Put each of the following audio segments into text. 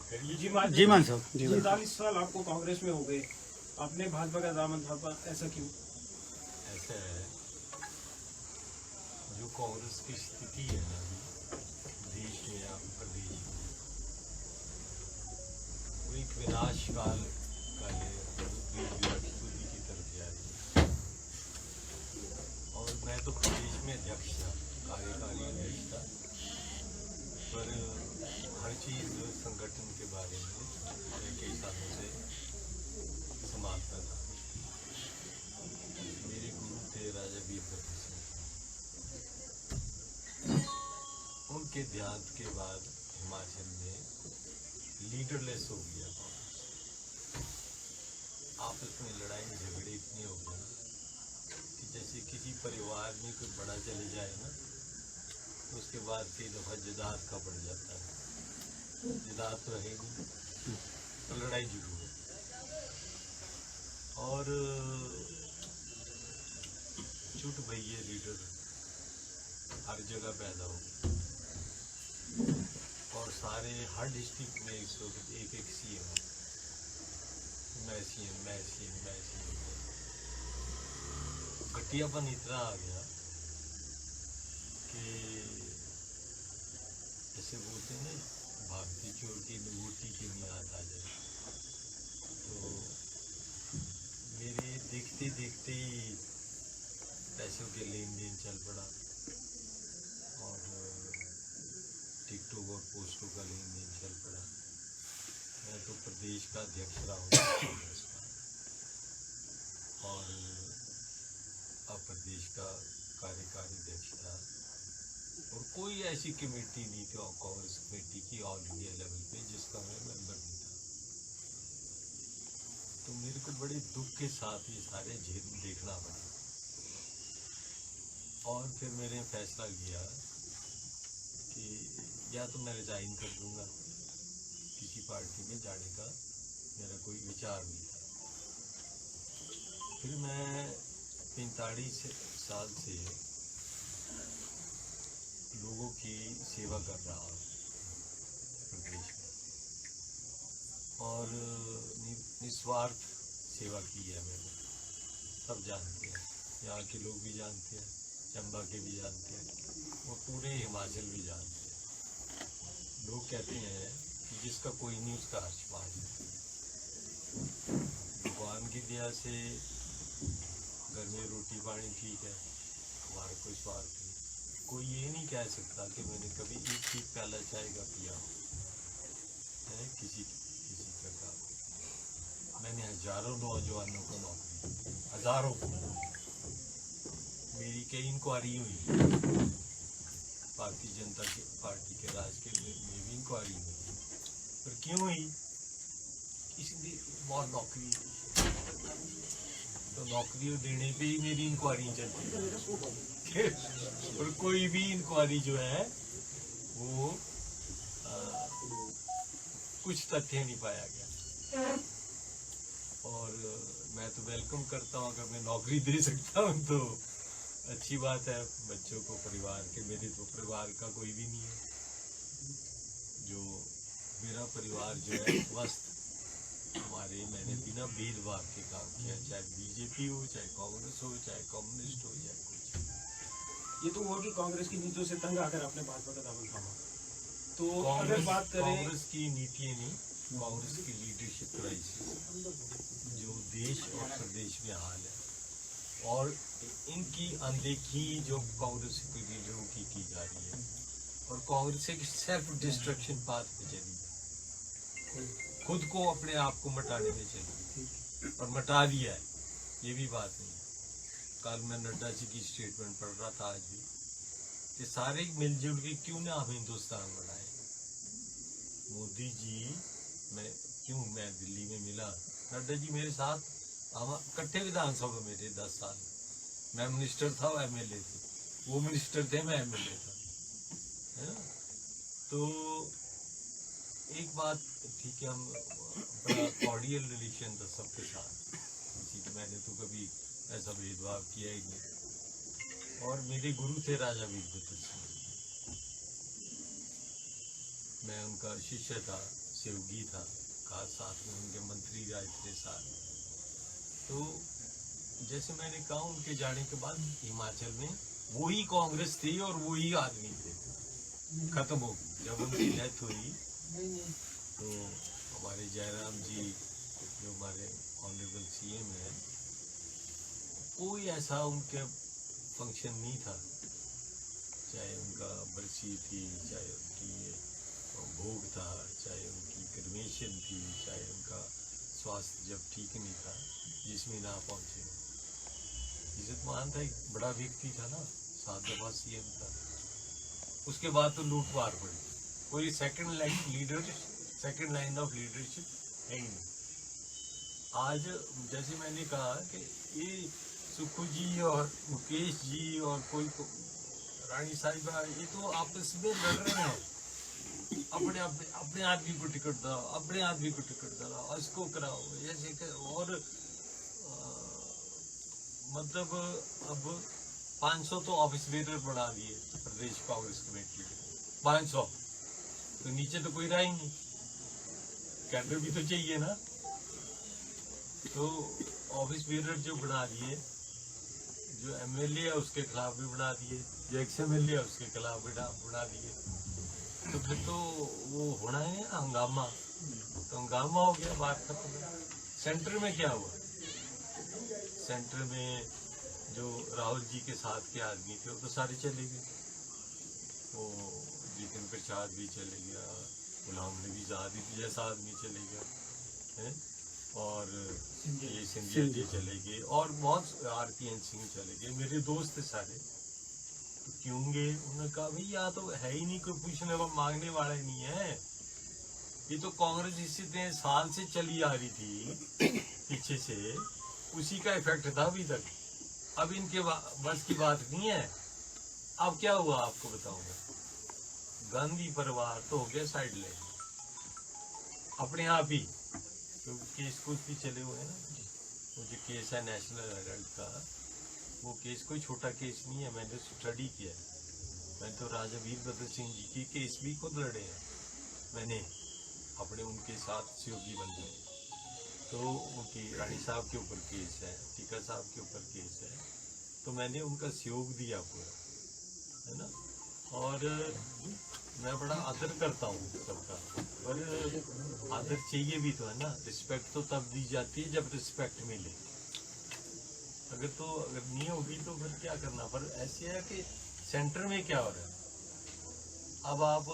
जी मान साहब। 45 साल आपको कांग्रेस में हो गए, आपने भाजपा का दामन थामा, ऐसा क्यों? ऐसा है, जो कांग्रेस की स्थिति है ना देश में या प्रदेश में, वो एक विनाश काल की तरफ जा रही है। और मैं तो प्रदेश में अध्यक्ष था, कार्यकारी अध्यक्ष था, पर हर चीज़ संगठन के बारे में कई सालों से संभालता था। मेरे गुरु थे राजा वीरभद्र सिंह, उनके देहांत के बाद हिमाचल में लीडरलेस हो गया कांग्रेस। आपस में लड़ाई झगड़े इतने हो गए कि जैसे किसी परिवार में कोई बड़ा चले जाए ना, उसके बाद कई दफ़ा जदाद का बढ़ जाता है। जदाद तो रहेगी तो लड़ाई जरूर है। और छूट भैया लीडर हर जगह पैदा हो गए, और सारे हर डिस्ट्रिक्ट में इस वक्त एक एक सीएम है। मैं सीएम। घटियापन इतना आ गया कि जैसे बोलते हैं ना, भागती चोर की लंगोटी के नियात आ जाए। तो मेरे देखते देखते ही पैसों के लेन देन चल पड़ा, और टिकटों और पोस्टों का लेन देन चल पड़ा। मैं तो प्रदेश का अध्यक्ष रहा हूँ कांग्रेस का, और अब प्रदेश का कार्यकारी अध्यक्ष था, और कोई ऐसी कमेटी नहीं थी कांग्रेस कमेटी की ऑल इंडिया लेवल पे जिसका मैं मेंबर नहीं था। तो मेरे को बड़े दुख के साथ ये सारे झेल देखना पड़ा। और फिर मैंने फैसला किया कि या तो मैं रिजाइन कर दूंगा, किसी पार्टी में जाने का मेरा कोई विचार नहीं था। फिर मैं 45 साल से लोगों की सेवा कर रहा हूँ प्रदेश में, और निस्वार्थ सेवा की है मैंने। सब जानते हैं, यहाँ के लोग भी जानते हैं, चंबा के भी जानते हैं, और पूरे हिमाचल भी जानते हैं। लोग कहते हैं कि जिसका कोई नहीं उसका आशीर्वाद है। भगवान की दया से घर में रोटी पानी ठीक है, हमारा कोई स्वार्थ नहीं। कोई ये नहीं कह सकता कि मैंने कभी एक ही प्याला चाय का पिया हो है किसी का काम। मैंने हजारों नौजवानों को नौकरी दी, हजारों को। मेरी कई इंक्वायरी हुई, भारतीय जनता पार्टी के राज के में भी इंक्वायरी हुई, पर क्यों हुई? इसलिए बहुत नौकरी, तो नौकरी देने पे ही मेरी इंक्वायरी चलती है। और कोई भी इंक्वायरी जो है वो कुछ तथ्य नहीं पाया गया। और मैं तो वेलकम करता हूँ, अगर मैं नौकरी दे सकता हूँ तो अच्छी बात है। बच्चों को, परिवार के, मेरे तो परिवार का कोई भी नहीं है। जो मेरा परिवार जो है मस्त, हमारे, मैंने बिना भेदभाव के काम किया, चाहे बीजेपी हो, चाहे कांग्रेस हो, चाहे कम्युनिस्ट हो, चाहे कुछ। ये तो हुआ कि कांग्रेस की नीतियों से तंग आकर आपने भाजपा का दामन थामा। तो अगर बात करें कांग्रेस की नीति नहीं, कांग्रेस की लीडरशिप क्राइसिस जो देश और प्रदेश में हाल है, और इनकी अनदेखी जो कांग्रेस के लीडरों की जा रही है, और कांग्रेस एक सेल्फ डिस्ट्रक्शन पाथ पे चली है, खुद को अपने आप को मिटाने में चली, और मिटा दिया है। ये भी बात नहीं है। कल मैं नड्डा जी की स्टेटमेंट पढ़ रहा था, आज भी, कि सारे मिलजुल के क्यों ना हम हिंदुस्तान बनाए। मोदी जी, मैं दिल्ली में मिला, नड्डा जी मेरे साथ, हम इकट्ठे विधानसभा में थे 10 साल। मैं मिनिस्टर था, वो एमएलए थे, वो मिनिस्टर थे, मैं एमएलए था, है ना। तो एक बात ठीक है, हम बड़ा कॉर्डियल रिलेशन था सबके साथ, मैंने तो कभी ऐसा भेदभाव किया ही नहीं। और मेरे गुरु थे राजा वीरभद्र सिंह, मैं उनका शिष्य था, सहयोगी था, खास साथ में उनके मंत्री राज थे साथ। तो जैसे मैंने कहा, उनके जाने के बाद हिमाचल में वही कांग्रेस थी और वही आदमी थे, खत्म हो गई। जब उनकी डेथ हुई तो हमारे जयराम जी जो हमारे ऑनरेबल सीएम है, कोई ऐसा उनके फंक्शन नहीं था, चाहे उनका बरसी थी, चाहे उनकी भोग था, चाहे उनकी क्रिमेशन थी, चाहे उनका स्वास्थ्य जब ठीक नहीं था, जिसमें ना पहुंचे। इज्जत मान था, एक बड़ा व्यक्ति था ना, 7 दफा सीएम था। उसके बाद तो लूट मार पड़ी, कोई सेकंड लाइन ऑफ लीडरशिप है ही नहीं। आज जैसे मैंने कहा कि ये सुखू जी और मुकेश जी और कोई रानी साहिबा, ये तो आपस में लड़ रहे हैं, अपने आदमी को टिकट दो, अपने आदमी को टिकट दो, इसको कराओ, ऐसे। और मतलब अब 500 तो ऑफिस बेरर बढ़ा दिए प्रदेश कांग्रेस कमेटी ने, 500 तो नीचे तो कोई रहा ही नहीं, कैडर भी तो चाहिए ना। तो ऑफिस बेरर जो बना दिए, जो एमएलए है उसके खिलाफ भी बना दिए, जो एक्स एमएलए है उसके खिलाफ भी बना दिए। तो फिर तो वो होना है हंगामा, तो हंगामा हो गया, बात खत्म। सेंटर में क्या हुआ? सेंटर में जो राहुल जी के साथ के आदमी थे वो तो सारे चले गए, वो जितिन प्रसाद भी चले गया, गुलाम नबी आजाद जैसा आदमी चले गया है, और ये सिंधिया जी चले गए, और बहुत आरपीएन सिंह चले गए, मेरे दोस्त थे सारे। तो क्यों गए? उन्होंने कहा भाई यहाँ तो है ही नहीं, कोई पूछने व मांगने वाला ही नहीं है। ये तो कांग्रेस इतने साल से चली आ रही थी पीछे से, उसी का इफेक्ट था अभी तक। अब इनके बस की बात नहीं है। अब क्या हुआ आपको बताऊंगा। गांधी परिवार तो हो गया साइड लाइन अपने आप ही, क्योंकि केस कुछ भी चले हुए हैं ना। वो जो केस है नेशनल हेराल्ड का, वो केस कोई छोटा केस नहीं है, मैंने स्टडी किया है। मैंने तो राजा वीरभद्र सिंह जी की केस भी खुद लड़े हैं मैंने, अपने उनके साथ सहयोगी बन गए। तो उनकी रानी साहब के ऊपर केस है, टीका साहब के ऊपर केस है, तो मैंने उनका सहयोग दिया पूरा, है ना। और मैं बड़ा आदर करता हूँ सबका, पर आदर चाहिए भी तो है ना। रिस्पेक्ट तो तब दी जाती है जब रिस्पेक्ट मिले, अगर नहीं होगी तो फिर क्या करना। पर ऐसे है कि सेंटर में क्या हो रहा है, अब आप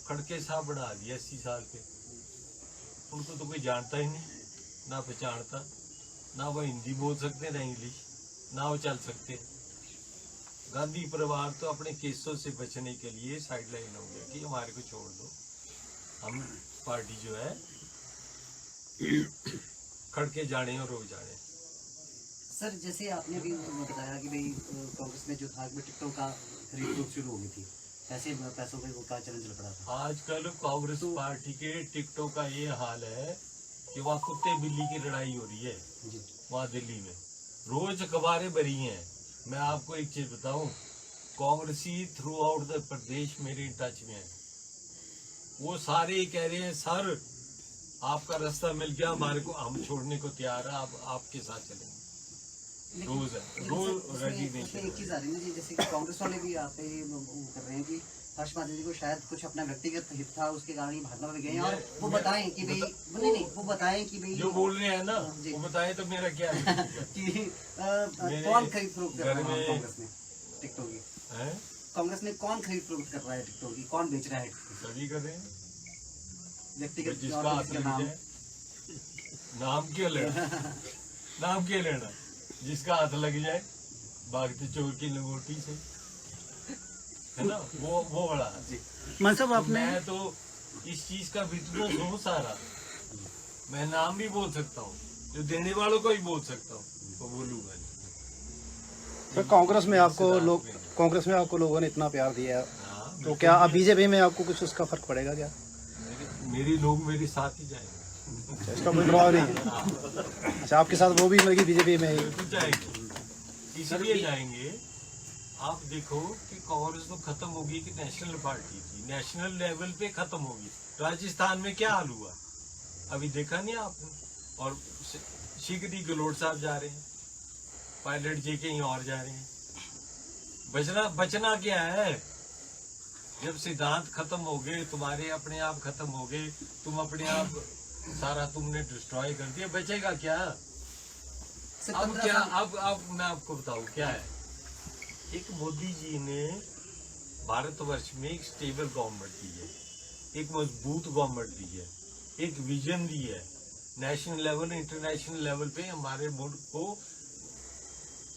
खड़के साहब बना दिए 80 साल के, उनको तो कोई जानता ही नहीं, ना पहचानता, ना वो हिंदी बोल सकते ना इंग्लिश, ना वो चल सकते। गांधी परिवार तो अपने केसों से बचने के लिए साइड लाइन हो गया कि हमारे को छोड़ दो, हम पार्टी जो है खड़के जाने और रो जाने। सर जैसे आपने भी बताया कि भाई कांग्रेस में जो था टिकटों का खरीद शुरू हो गई थी, ऐसे पैसों का चलन चल पड़ा था। आजकल कांग्रेस पार्टी के टिकटों का ये हाल है कि वहाँ कुत्ते बिल्ली की लड़ाई हो रही है वहाँ दिल्ली में, रोज अखबारें भरी हैं। मैं आपको एक चीज बताऊं, कांग्रेसी थ्रू आउट द प्रदेश मेरे टच में है, वो सारे कह रहे हैं सर आपका रास्ता मिल गया हमारे को, हम छोड़ने को तैयार है, आप आपके साथ चलेंगे। रोज रेजिग्नेशन। एक चीज आ रही है जी, जैसे कांग्रेस वाले भी आप कर रहे हैं कि हर्ष माधव जी को शायद कुछ अपना व्यक्तिगत हित था, उसके कारण ही भाजपा में गए हैं, और वो बताएं कि भाई नहीं वो बताएं कि भाई जो बोल रहे हैं ना वो बताएं तो मेरा क्या है कि कौन खरीद फरोख्त कर रहा है कांग्रेस में टिकटों की, कांग्रेस में कौन खरीद फरोख्त कर रहा है टिकटों की, कौन बेच रहा है? सभी कर रहे हैं, व्यक्तिगत जिसका हाथ लग जाए। नाम क्यों लेना, नाम क्यों लेना, जिसका हाथ लग जाए, भागते चोर की लंगोटी से, है ना, वो बड़ा जी। मान साहब आपने, मैं तो इस चीज का विटनेस हूँ सारा, मैं नाम भी बोल सकता हूँ, जो देने वालों को ही बोल सकता हूँ, तो बोलूंगा। तो कांग्रेस में आपको लोगों ने इतना प्यार दिया है, तो क्या अब बीजेपी में आपको कुछ उसका फर्क पड़ेगा क्या? मेरे लोग मेरे साथ ही जाएंगे, इसका कोई प्रभाव नहीं है। अच्छा, आपके साथ वो भी मतलब बीजेपी में ही जाएंगे, इसलिए जाएंगे। आप देखो कि कांग्रेस तो खत्म होगी कि नेशनल पार्टी थी, नेशनल लेवल पे खत्म होगी। राजस्थान में क्या हाल हुआ, अभी देखा नहीं आपने? और शिगरी गलोट साहब जा रहे हैं, पायलट जी कहीं और जा रहे हैं। बचना क्या है? जब सिद्धांत खत्म हो गए, तुम्हारे अपने आप खत्म हो गए, तुम अपने आप सारा तुमने डिस्ट्रॉय कर दिया, बचेगा क्या? सर, अब 15 क्या? साल- अब मैं आपको बताऊं क्या है। एक मोदी जी ने भारतवर्ष में एक स्टेबल गवर्नमेंट दी है, एक मजबूत गवर्नमेंट दी है, एक विजन दी है। नेशनल लेवल, इंटरनेशनल लेवल पे हमारे मुल्क को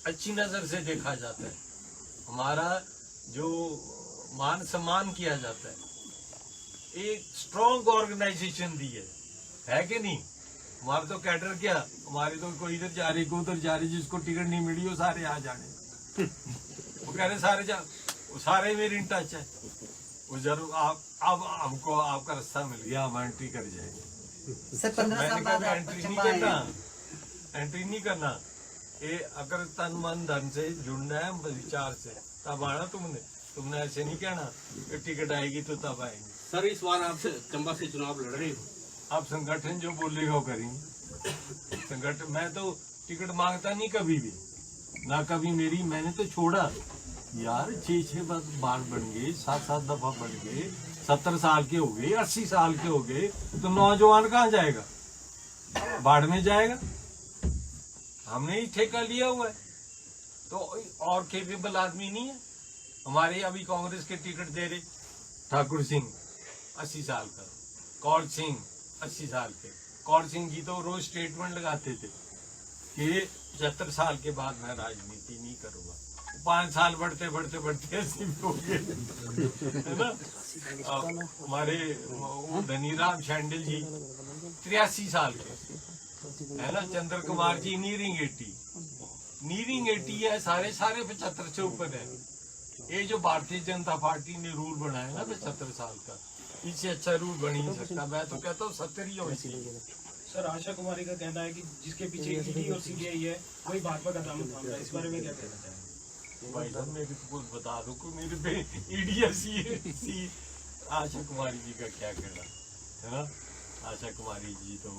अच्छी नजर से देखा जाता है, हमारा जो मान सम्मान किया जाता है, एक स्ट्रॉन्ग ऑर्गेनाइजेशन दी है कि नहीं? हमारे तो कैडर क्या, हमारे तो कोई इधर जा रही, कोई उधर जा रही, जिसको टिकट नहीं मिली वो सारे आ जाने। वो कह रहे सारे वो सारे मेरी इन टच है। वो जरूर आप अब हमको आपका रास्ता मिल गया, हम एंट्री कर जाएंगे। सर 15 मैंने साल कहा बाद मैं आप एंट्री नहीं चंबा आए करना, हैं। एंट्री नहीं करना। ये अगर तन मन धन से जुड़ना है विचार से, तब आना तुमने ऐसे नहीं कहना कि टिकट आएगी तो तब आएंगे। सर इस बार आप चंबा से चुनाव लड़ रहे हो, आप संगठन जो बोलेगा वो करेंगे। संगठन, मैं तो टिकट मांगता नहीं कभी भी, ना कभी मेरी, मैंने तो छोड़ा यार। 6 बार बन गए, 7 दफा बन गए, 70 साल के हो गए, 80 साल के हो गए, तो नौजवान कहाँ जाएगा? बाढ़ में जाएगा। हमने ही ठेका लिया हुआ है, तो और केपेबल आदमी नहीं है हमारे। अभी कांग्रेस के टिकट दे रहे ठाकुर सिंह 80 साल का, कौर सिंह 80 साल के। कौर सिंह जी तो रोज स्टेटमेंट लगाते थे कि 75 साल के बाद मैं राजनीति नहीं करूंगा। 5 साल बढ़ते बढ़ते बढ़ते ऐसे भी हो गए, है ना। हमारे वो धनीराम शांडिल जी 83 साल के, है ना। चंद्र कुमार जी नीरिंग 80 है, सारे 75 से ऊपर है। ये जो भारतीय जनता पार्टी ने रूल बनाया ना 75 साल का, इससे अच्छा रूल बन ही नहीं सकता। मैं तो कहता हूँ 70 ही होनी चाहिए। सर आशा कुमारी का कहना है कि जिसके पीछे ईडी और सीबीआई है वही भाजपा का दामन थाम रहा है, इस बारे में क्या कहना चाहेंगे? भाई साहब मेरे को कुछ बता दो, कोई मेरे पे ईडी आशा कुमारी जी का क्या कहना है ना। आशा कुमारी जी तो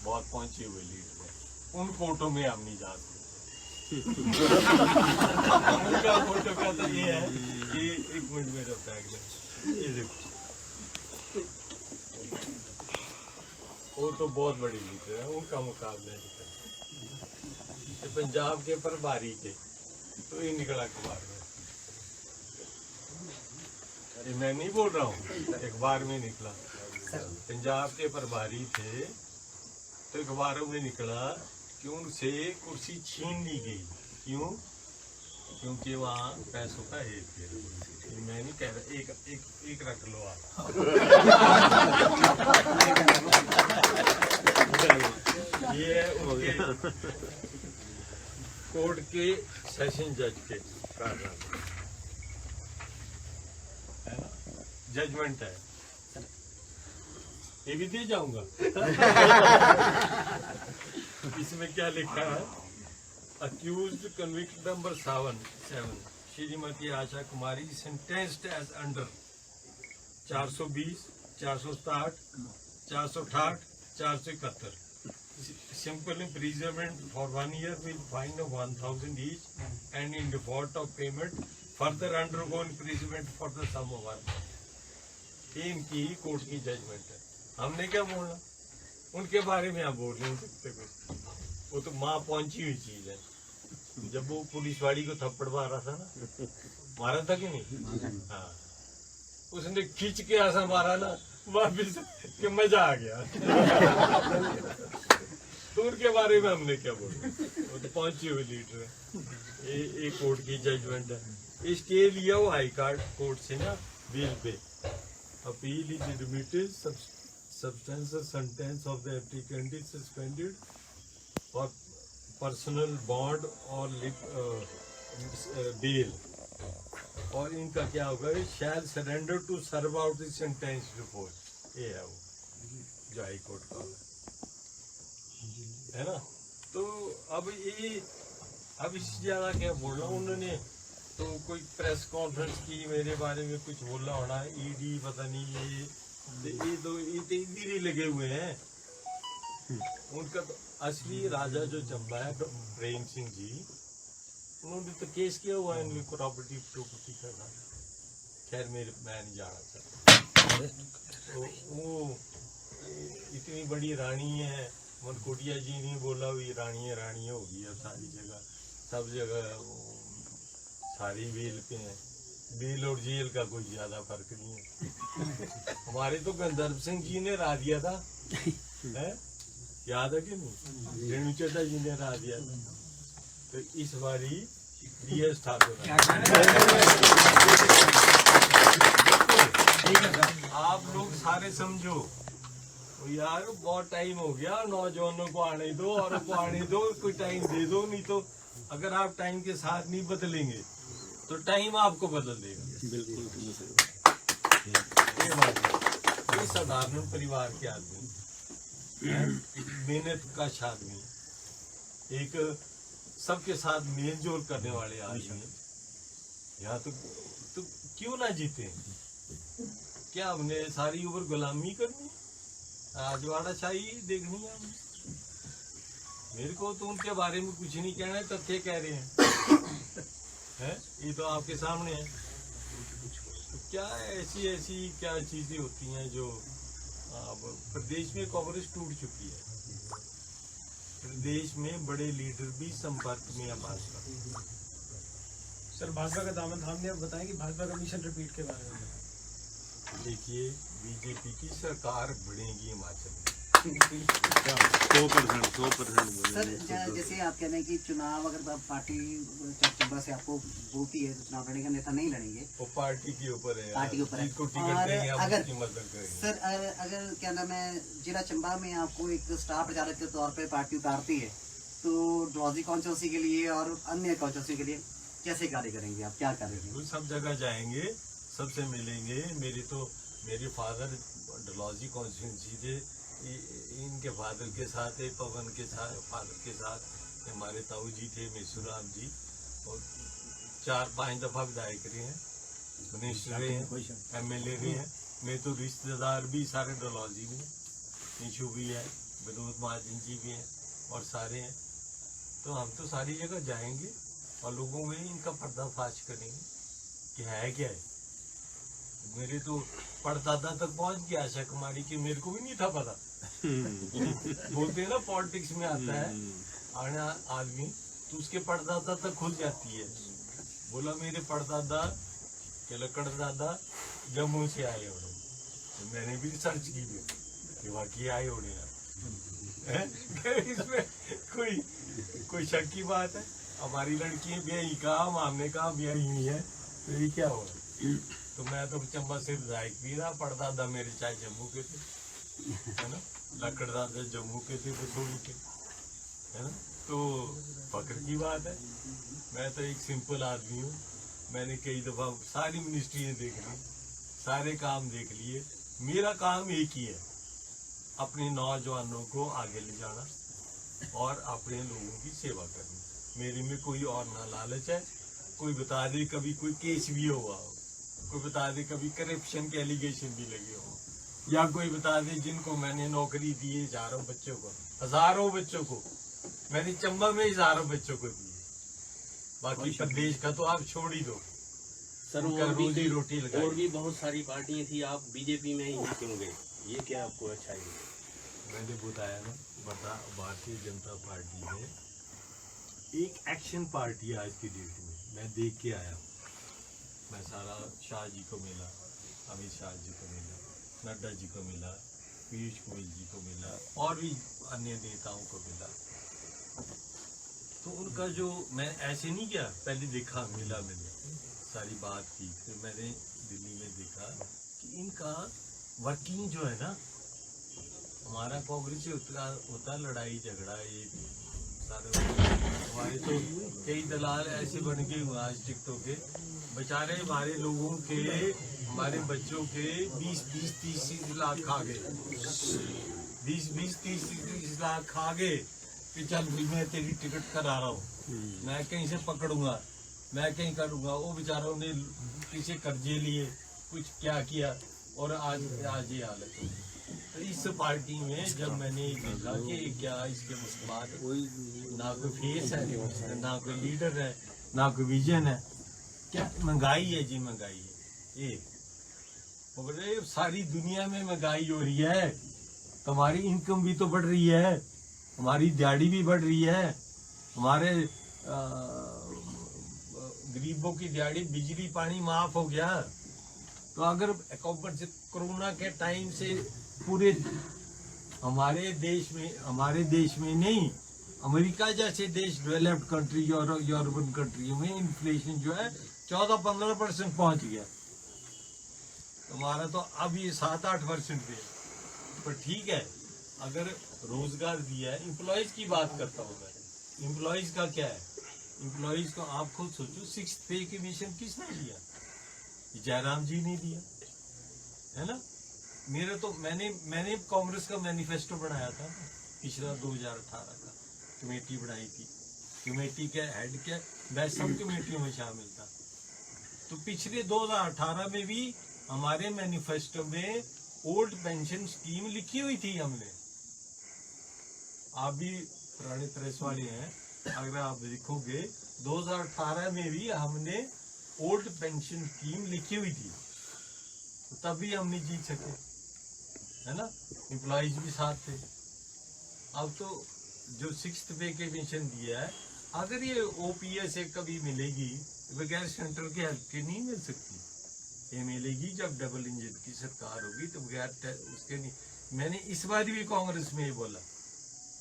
बहुत पहुंचे हुए लीडर है, उन फोटो में हम नहीं जा सकते। उनका फोटो का तो ये है कि 1 मिनट में रहता है, ये देखो वो तो बहुत बड़ी लीडर है, उनका मुकाबला नहीं करता। पंजाब के प्रभारी थे तो ये निकला अखबार में, ये मैं नहीं बोल रहा हूँ, अखबार में निकला। पंजाब के प्रभारी थे तो अखबारों में निकला कि उनसे कुर्सी छीन ली गई। क्यों? क्योंकि वहाँ पैसों का हेरफेर। मैं नहीं कह रहा, एक रख लो आप। ये है उनके कोर्ट के सेशन जज के कारनामे, है ना, जजमेंट है। ये भी दे जाऊंगा। इसमें क्या लिखा है? Accused convict number 7 Shrimati Asha Kumari sentenced as under 420, 460, 468, 471 simple imprisonment for 1 year with fine of 1,000 each, and in default of payment further undergo imprisonment for the sum of 1 year. ये इनकी कोर्ट की जजमेंट है, हमने क्या बोलना? उनके बारे में आप बोल नहीं सकते कुछ, वो तो माँ पहुंची हुई चीज है। जब वो पुलिस वाली को थप्पड़ मारा था ना, मारा था कि नहीं? हाँ, उसने खींच के ऐसा मारा ना वापिस कि मजा आ गया। तो उनके बारे में हमने क्या बोला? वो तो पहुंची हुई लीडर है। ये कोर्ट की जजमेंट है। इसके लिए वो हाई कोर्ट से ना बेल पे appeal is remitted, substantial sentence of the applicant is suspended for personal bond or bail, और इनका क्या होगा? shall surrender to serve out the sentence before। ये है वो जो हाई कोर्ट का है ना। तो अब इससे ज्यादा क्या बोलना? उन्होंने तो कोई प्रेस कॉन्फ्रेंस की, मेरे बारे में कुछ बोलना होना, ईडी पता नहीं ये तो इधर ही लगे हुए हैं। उनका तो असली राजा जो चंबा है प्रेम सिंह जी, उन्होंने तो केस किया हुआ है इनकी प्रॉपर्टी करना। खैर मैं नहीं जाना चाहता। तो वो इतनी बड़ी रानी है, मनकोटिया जी नहीं बोला हुई रानी होगी अब सारी जगह, सब जगह सारी बेल पे हैं। बेल और जेल का कोई ज्यादा फर्क नहीं है। हमारे तो गंधर्व सिंह जी ने रा दिया था, है? याद है कि नहीं? रेणु चड्डा जी ने रा दिया था। तो इस बारी DS ठाकुर आप लोग सारे समझो यार, बहुत टाइम हो गया, नौजवानों को आने दो और को आने दो, कोई टाइम दे दो। नहीं तो अगर आप टाइम के साथ नहीं बदलेंगे तो टाइम आपको बदल देगा। बिल्कुल ये बात है। ये साधारण परिवार के आदमी, मेहनत का आदमी, एक सबके साथ मेल जोल करने वाले आदमी, यहाँ तो क्यों ना जीते? क्या हमने सारी उम्र गुलामी करनी, राजवाड़ा शाही देखनी है हमने? मेरे को तो उनके बारे में कुछ नहीं कहना है, तथ्य कह रहे हैं। ये तो आपके सामने है। तो क्या ऐसी क्या चीजें होती हैं जो अब प्रदेश में कांग्रेस टूट चुकी है। प्रदेश में बड़े लीडर भी संपर्क में है भाजपा। सर भाजपा का दामन थाम दिया, बताएं कि भाजपा का मिशन रिपीट के बारे में। देखिए बीजेपी की सरकार बढ़ेगी हिमाचल में 100%। सर जैसे आप कह रहे हैं कि चुनाव अगर पार्टी चंबा से आपको बोलती है तो चुनाव लड़ेंगे, अन्यथा नहीं लड़ेंगे। वो पार्टी के ऊपर है, पार्टी के ऊपर है। जिसको टिकट और देंगे हम अगर उसकी मदद करेंगे। सर अगर क्या नाम है, जिला चंबा में आपको एक स्टार प्रचारक के तौर पे पार्टी उतारती है, तो ड्रॉजी कॉन्स्टिट्यूंसी के लिए और अन्य कॉन्स्टिट्यूंसी के लिए कैसे कार्य करेंगे आप? क्या करेंगे? वो सब जगह जाएंगे, सबसे मिलेंगे। मेरे फादर डलहौजी कॉन्स्टिट्यूंसी थे, इनके फादर के साथ पवन के साथ फादर के साथ हमारे ताऊ जी थे, मेसूराम जी, और 4-5 दफा विधायक रहे हैं, मिनिस्टर रहे हैं, MLA रहे हैं। मेरे तो रिश्तेदार भी सारे डलहौजी में, निशु भी है, विनोद महाजन जी भी हैं और सारे हैं। तो हम तो सारी जगह जाएंगे और लोगों में इनका पर्दाफाश करेंगे कि है क्या है। मेरे तो परदादा तक पहुंच गया आशा कुमारी की, मेरे को भी नहीं था पता। बोलते हैं ना पॉलिटिक्स में आता है आने आदमी, तो उसके परदादा तक खुल जाती है। बोला मेरे परदादा के लकड़ दादा जम्मू से आए होने। तो मैंने भी रिसर्च की कि वाकई आए होने हैं। इसमें कोई शक की बात है? हमारी लड़की ब्याही कहा, हमने कहा ब्याही नहीं है, तो ये क्या होगा? तो मैं तो चंबा से विधायक भी रहा, परदादा मेरे चाहे जम्मू के थे, है ना, लकड़ दादा जम्मू के थे, बसोली के, है ना। तो फक्र की बात है। मैं तो एक सिंपल आदमी हूँ। मैंने कई दफा सारी मिनिस्ट्रियाँ देख ली, सारे काम देख लिए। मेरा काम एक ही है, अपने नौजवानों को आगे ले जाना और अपने लोगों की सेवा करनी। मेरे में कोई और ना लालच है। कोई बता दे कभी कोई केस भी हुआ हो, कोई बता दे कभी करप्शन के एलिगेशन भी लगे हो, या कोई बता दे जिनको मैंने नौकरी दी है हजारों बच्चों को मैंने चंबा में हजारों बच्चों को दी। बाकी प्रदेश का तो आप छोड़ ही दो। सर उनका रोजी रोटी और भी बहुत सारी पार्टियां थी, आप बीजेपी में ही क्यों गए? ये क्या आपको अच्छा है? मैंने बताया ना, भारतीय जनता पार्टी में एक एक्शन पार्टी आज की डेट में मैं देख के आया हूँ। मैं सारा शाह जी को मिला, अमित शाह जी को मिला, नड्डा जी को मिला, पीयूष गोयल जी को मिला और भी अन्य नेताओं को मिला। तो उनका जो मैं ऐसे नहीं किया, पहले देखा, मिला, मैंने सारी बात की, फिर मैंने दिल्ली में देखा कि इनका वर्किंग जो है ना, हमारा कांग्रेस से होता लड़ाई झगड़ा, ये सारे हमारे तो कई दलाल ऐसे बन के आज टिकटों के बेचारे हमारे लोगों के, हमारे बच्चों के 20-30 लाख खा गए, 20-30 लाख खा गए कि चल भाई मैं तेरी टिकट करा रहा हूँ, मैं कहीं से पकड़ूंगा, मैं कहीं करूँगा। वो बेचारों ने पीछे कर्जे लिए, कुछ क्या किया और आज ये हालत हो। तो इस पार्टी में जब मैंने देखा कि क्या इसके बाद ना कोई फेस है, ना कोई लीडर है, ना कोई विजन है, क्या महंगाई है जी, महंगाई है ये। बोले सारी दुनिया में महंगाई हो रही है, तुम्हारी इनकम भी तो बढ़ रही है, हमारी दिहाड़ी भी बढ़ रही है, हमारे गरीबों की दिहाड़ी, बिजली पानी माफ हो गया। तो अगर कोरोना के टाइम से पूरे हमारे देश में नहीं, अमेरिका जैसे देश, डेवलप्ड कंट्री और यूरोपियन कंट्रियों में इन्फ्लेशन जो है 14-15% पहुंच गया। हमारा तो अब ये 7-8% पे, पर ठीक है। अगर रोजगार दिया है, एम्प्लॉयज की बात करता हूँ मैं, एम्प्लॉयज का क्या है, एम्प्लॉयज को आप खुद सोचो, 6th पे कमीशन किसने दिया? जयराम जी ने दिया है ना। मेरे तो मैंने कांग्रेस का मैनिफेस्टो बनाया था पिछला 2018 का, कमेटी बनाई थी, कमेटी के हेड के मैं सब कमेटियों में शामिल था। तो पिछले 2018 में भी हमारे मैनिफेस्टो में ओल्ड पेंशन स्कीम लिखी हुई थी हमने। आप भी पुराने प्रेस वाले हैं, अगर आप लिखोगे 2018 में भी हमने ओल्ड पेंशन स्कीम लिखी हुई थी, तो तब भी हम नहीं जीत सके, है ना। एम्प्लॉइज भी साथ थे। अब तो जो 6th पे के पेंशन दिया है, अगर ये ओपीएस से कभी मिलेगी, बगैर सेंटर के हेल्प के नहीं मिल सकती। ये मिलेगी जब डबल इंजन की सरकार होगी, तो बगैर उसके नहीं। मैंने इस बार भी कांग्रेस में ये बोला,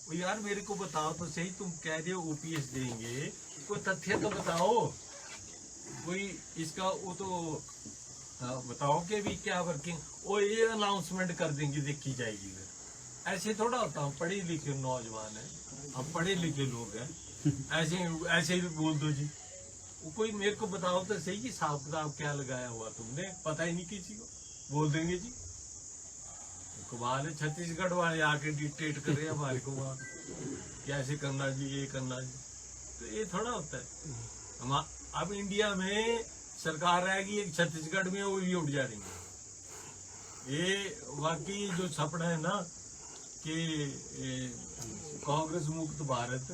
वो यार मेरे को बताओ तो सही, तुम कह रहे हो ओपीएस देंगे, कोई तथ्य तो बताओ, कोई इसका वो तो बताओ कि भी क्या वर्किंग, वो ये अनाउंसमेंट कर देंगे, देखी जाएगी। फिर ऐसे थोड़ा होता, हम पढ़े लिखे नौजवान हैं, हम पढ़े लिखे लोग हैं, ऐसे ही बोल दो जी। वो कोई मेरे को बताओ तो सही कि हिसाब किताब क्या लगाया हुआ तुमने, पता ही नहीं किसी को, बोल देंगे जी। कमाल है, छत्तीसगढ़ वाले आके डिक्टेट कर रहे हैं हमारे को वहाँ कैसे करना जी, ये करना जी। तो ये थोड़ा होता है। हम अब इंडिया में सरकार रहेगी एक छत्तीसगढ़ में, वो भी उठ जाएंगे। ये वाकई जो सपना है ना कि कांग्रेस मुक्त भारत,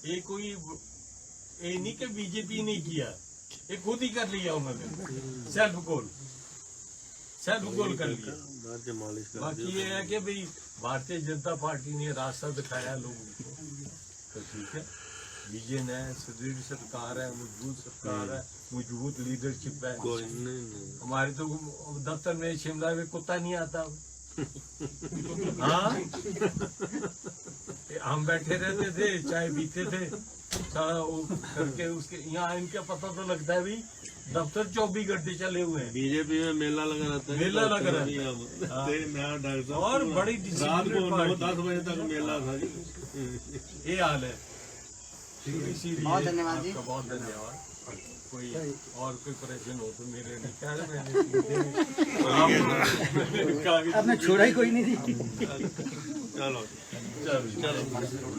ये कोई ये नहीं कि बीजेपी ने किया, ये खुद ही कर लिया उन्होंने, सेल्फ गोल कर लिया। बाकी ये है कि भाई भारतीय जनता पार्टी ने रास्ता दिखाया लोगों को, तो ठीक है, विजन है, सुदृढ़ सरकार है, मजबूत सरकार है, मजबूत लीडरशिप है। हमारे तो दफ्तर में शिमला में कुत्ता नहीं आता। हाँ, हम बैठे रहते थे, चाय पीते थे, सारा वो करके उसके यहाँ इनका पता तो लगता है भाई दफ्तर 24 घंटे चले हुए हैं। बीजेपी में मेला लगा रहता है, मेला लगा रहता है, और बड़ी रात को 9-10 बजे तक मेला था जी। ये हाल है। इसीलिए बहुत धन्यवाद जी। आपका बहुत धन्यवाद। कोई और कोई परेशान हो तो मेरे लिए क्या है, मैंने आपने छोड़ा ही कोई नहीं थी। चलो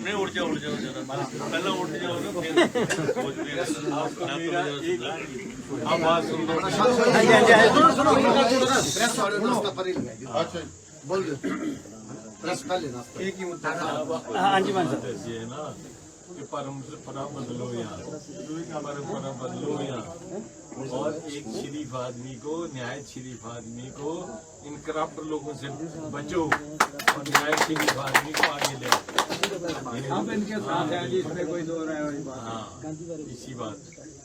नहीं, उठ जाओ जरा, पहले उठ जाओ ना, फिर सोच भी आपका मेरा एक आवाज सुन लो। अच्छा बोल दो, प्रेस कर लेना। एक ही मुद्दा। हाँ जी मान साहब, ये है ना कि परंपरा बदलो यहाँ, परंपरा बदलो यहाँ, और एक शरीफ आदमी को, न्याय शरीफ आदमी को इन करप्ट लोगों से बचो, और न्याय शरीफ आदमी को आगे ले आओ। हम इनके साथ हैं जी, इसमें कोई दो राय वाली बात। हाँ, इसी बात।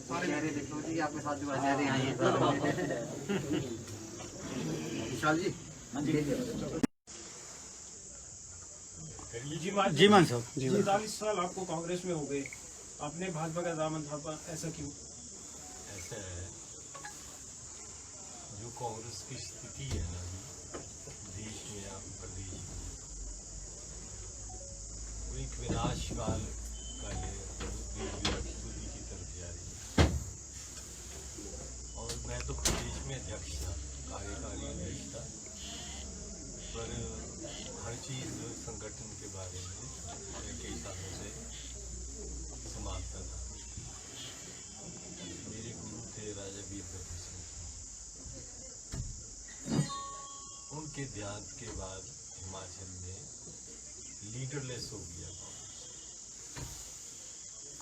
सारे चेहरे देख लो जी, आपके साथ जो चेहरे आए हैं। विशाल जी, जी मान साहब, 45 साल आपको कांग्रेस में हो गए, आपने भाजपा का दामन थामा, ऐसा क्यों? ऐसा है, जो कांग्रेस की स्थिति है ना देश में या प्रदेश में, वो एक विनाश काल का खुदी की तरफ जा रही है। और मैं तो प्रदेश में अध्यक्ष था, कार्यकारी अध्यक्ष था, पर हर चीज संगठन के बारे में कई सालों से संभालता था। मेरे गुरु थे राजा वीरभद्र सिंह, उनके उनके ध्यान के बाद हिमाचल में लीडरलेस हो गया कांग्रेस।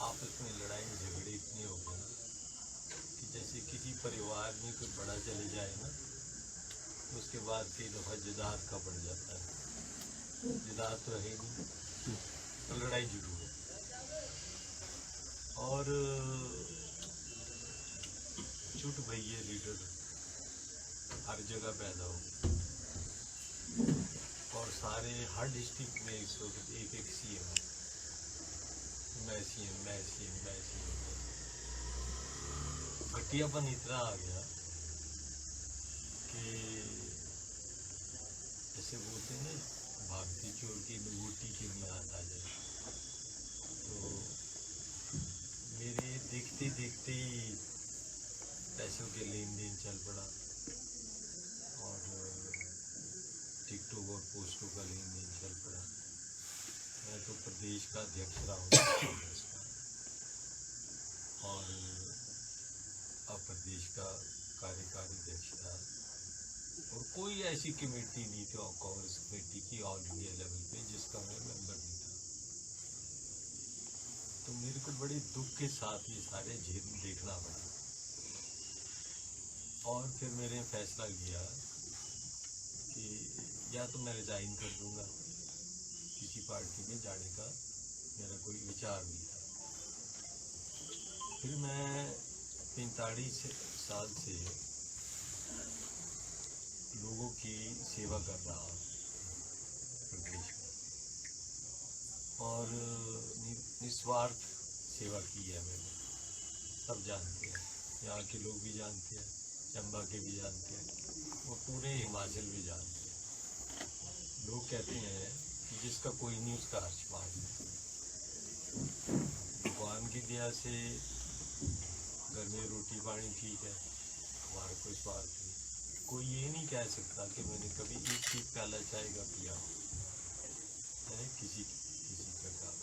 आपस में लड़ाई झगड़े इतने हो गए कि जैसे किसी परिवार में कोई बड़ा चले जाए ना, तो उसके बाद कई दफ़ा जदाद का पड़ जाता है। जदाद तो है ही नहीं, तो लड़ाई शुरू है। और छूट भैया लीडर हर जगह पैदा हो, और सारे हर डिस्ट्रिक्ट में इस वक्त एक सीएम है। मैं सीएम। घटियापन इतना आ गया कि जैसे बोलते हैं ना, भागती चोर की नगोटी की मियाद आ जाए। तो मेरे देखते देखते ही पैसों के लेन देन चल पड़ा, और टिकटों और पोस्टों का लेन देन चल पड़ा। मैं तो प्रदेश का अध्यक्ष रहा हूँ कांग्रेस का, और अब प्रदेश का कार्यकारी अध्यक्ष था, और कोई ऐसी कमेटी नहीं थी कांग्रेस कमेटी की ऑल इंडिया लेवल पे जिसका मैं मेंबर नहीं था। तो मेरे को बड़े दुख के साथ ये सारे झेल देखना पड़ा। और फिर मैंने फैसला लिया कि या तो मैं रिजाइन कर दूंगा, किसी पार्टी में जाने का मेरा कोई विचार नहीं था। फिर मैं 45 साल से लोगों की सेवा कर रहा हूँ प्रदेश में, और निस्वार्थ सेवा की है मैंने। सब जानते हैं, यहाँ के लोग भी जानते हैं, चंबा के भी जानते हैं, वो पूरे हिमाचल भी जानते हैं। लोग कहते हैं कि जिसका कोई नहीं उसका हर्ष मान। भगवान की दया से घर में रोटी पानी ठीक है, हमारा कोई स्वार्थ नहीं। कोई ये नहीं कह सकता कि मैंने कभी एक प्याला चाय का पिया है किसी प्रकार।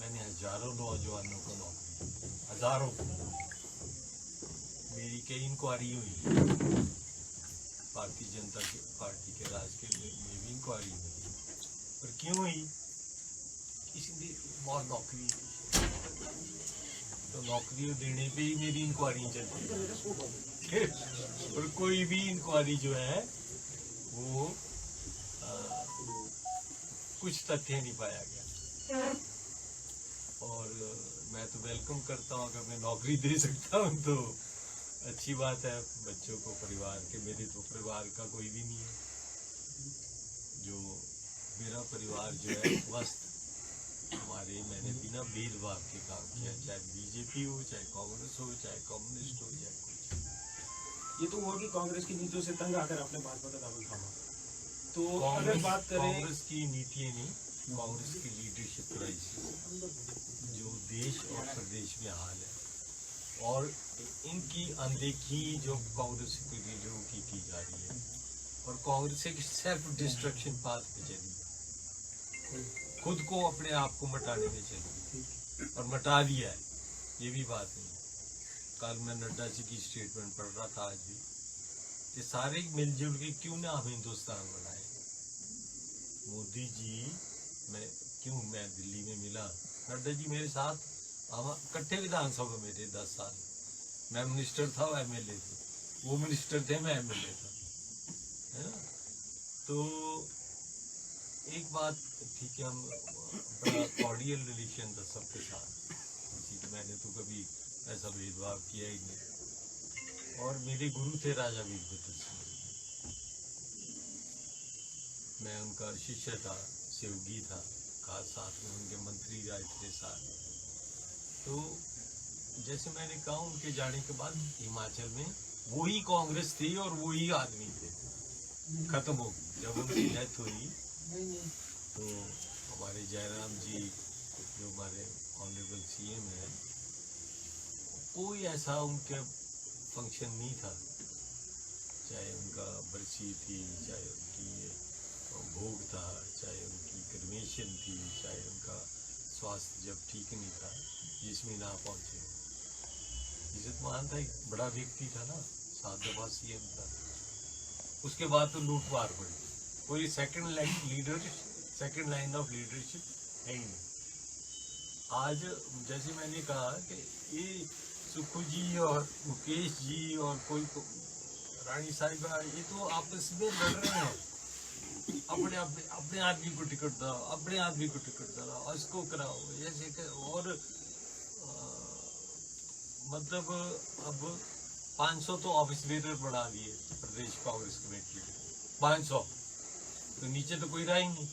मैंने हजारों नौजवानों को नौकरी दी, हजारों को। मेरी कई इंक्वायरी हुई, भारतीय जनता पार्टी के राज के में भी इंक्वायरी हुई, पर क्यों हुई? इसलिए बहुत नौकरी थी, तो नौकरी देने पे ही मेरी इंक्वायरी चलती है। पर कोई भी इंक्वायरी जो है वो कुछ तथ्य नहीं पाया गया। और मैं तो वेलकम करता हूँ, अगर मैं नौकरी दे सकता हूँ तो अच्छी बात है बच्चों को, परिवार के। मेरे तो परिवार का कोई भी नहीं है, जो मेरा परिवार जो है मस्त हमारे, मैंने बिना भेदभाव के काम किया, चाहे बीजेपी हो, चाहे कांग्रेस हो, चाहे कम्युनिस्ट हो, चाहे कुछ। ये तो हुआ कि कांग्रेस की नीतियों से तंग आकर आपने भाजपा का दामन थामा। तो अगर बात करें कांग्रेस की नीतियाँ नहीं, कांग्रेस की लीडरशिप क्राइसिस जो देश और प्रदेश में हाल है, और इनकी अनदेखी जो कांग्रेस के लीडरों की जा रही है, और कांग्रेस एक सेल्फ डिस्ट्रक्शन पाथ पे चली है, खुद को अपने आप को मिटाने में चली और मिटा दिया है। ये भी बात नहीं। कल मैं नड्डा जी की स्टेटमेंट पढ़ रहा था, आज भी, कि सारे मिलजुल के क्यों ना हम हिंदुस्तान बनाए। मोदी जी मैं दिल्ली में मिला, नड्डा जी मेरे साथ, हम इकट्ठे विधानसभा में थे 10 साल। मैं मिनिस्टर था, वो एमएलए थे, वो मिनिस्टर थे, मैं एमएलए था, है ना। तो एक बात थी कि हम बड़ा कॉर्डियल रिलेशन था सबके साथ, मैंने तो कभी ऐसा भेदभाव किया ही नहीं। और मेरे गुरु थे राजा वीरभद्र सिंह, मैं उनका शिष्य था, सेवगी था, साथ में उनके मंत्री राज थे साथ। तो जैसे मैंने कहा, उनके जाने के बाद हिमाचल में वही कांग्रेस थी और वही आदमी थे, खत्म हो गई। जब उनकी डेथ हुई तो हमारे जयराम जी जो हमारे ऑनरेबल सीएम है, कोई ऐसा उनके फंक्शन नहीं था, चाहे उनका बरसी थी, चाहे उनकी भोग था, चाहे उनकी क्रिमेशन थी, चाहे उनका स्वास्थ्य जब ठीक नहीं था, जिसमें ना पहुंचे। इज्जत मान था, एक बड़ा व्यक्ति था ना, 7 दफा सीएम था, उसके बाद तो लूट मार पड़ी, कोई सेकंड लाइन ऑफ लीडरशिप है ही नहीं। आज जैसे मैंने कहा कि ये सुखू जी और मुकेश जी और कोई रानी साहिबा, ये तो आपस में लड़ रहे हैं, अपने आदमी को टिकट दो, अपने आदमी को टिकट दो और इसको कराओ ऐसे और मतलब अब 500 तो ऑफिस बेरर बढ़ा दिए प्रदेश कांग्रेस कमेटी ने, 500 तो नीचे तो कोई रहा ही नहीं,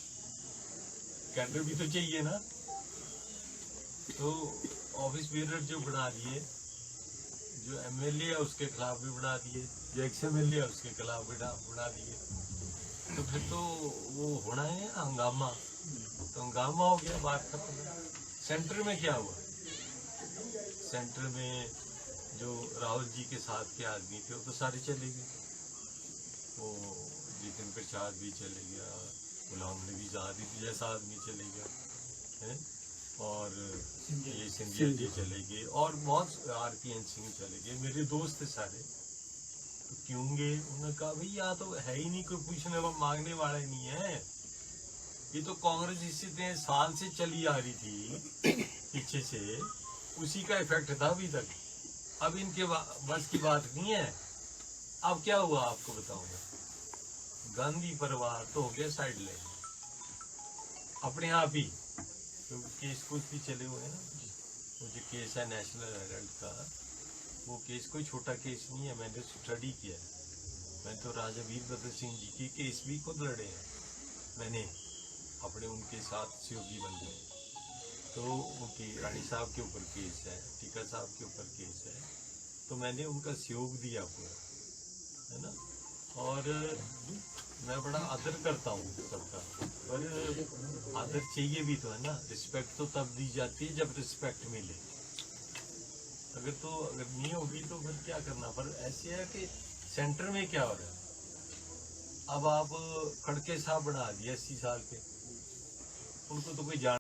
कैडर भी तो चाहिए ना। तो ऑफिस बेरर जो बना दिए, जो एमएलए है उसके खिलाफ भी बना दिए, जो एक्स एमएलए है उसके खिलाफ भी बना दिए, तो फिर तो वो होना है हंगामा, तो हंगामा हो गया, बात खत्म। सेंटर में क्या हुआ, सेंटर में जो राहुल जी के साथ के आदमी थे वो तो सारे चले गए, वो जितिन प्रसाद भी चले गया, गुलाम नबी आजाद जैसा आदमी चले गया है, और ये सिंधिया जी चले गए, और बहुत RPN सिंह चले गए, मेरे दोस्त थे सारे, तो क्यों गए? उन्होंने कहा भाई यहाँ तो है ही नहीं कोई पूछने व मांगने वाला ही नहीं है, ये तो कांग्रेस इतने साल से चली आ रही थी पीछे से, उसी का इफेक्ट था अभी तक, अब इनके बस की बात नहीं है। अब क्या हुआ आपको बताऊंगा, गांधी परिवार तो हो गया साइड लाइन अपने आप ही, क्योंकि केस कुछ भी चले हुए हैं ना, वो जो केस है नेशनल हेराल्ड का, वो केस कोई छोटा केस नहीं है, मैंने स्टडी किया है, मैंने तो राजा वीरभद्र सिंह जी की केस भी खुद लड़े हैं मैंने, अपने उनके साथ सहयोगी बन गए, तो उनकी रानी साहब के ऊपर केस है, टीका साहब के ऊपर केस है, तो मैंने उनका सहयोग दिया पूरा, है ना, और मैं बड़ा आदर करता हूँ सबका, पर आदर चाहिए भी तो है ना, रिस्पेक्ट तो तब दी जाती है जब रिस्पेक्ट मिले, अगर नहीं होगी तो फिर क्या करना। पर ऐसे है कि सेंटर में क्या हो रहा है, अब आप खड़के साहब बना दिए 80 साल के, उनको तो कोई जान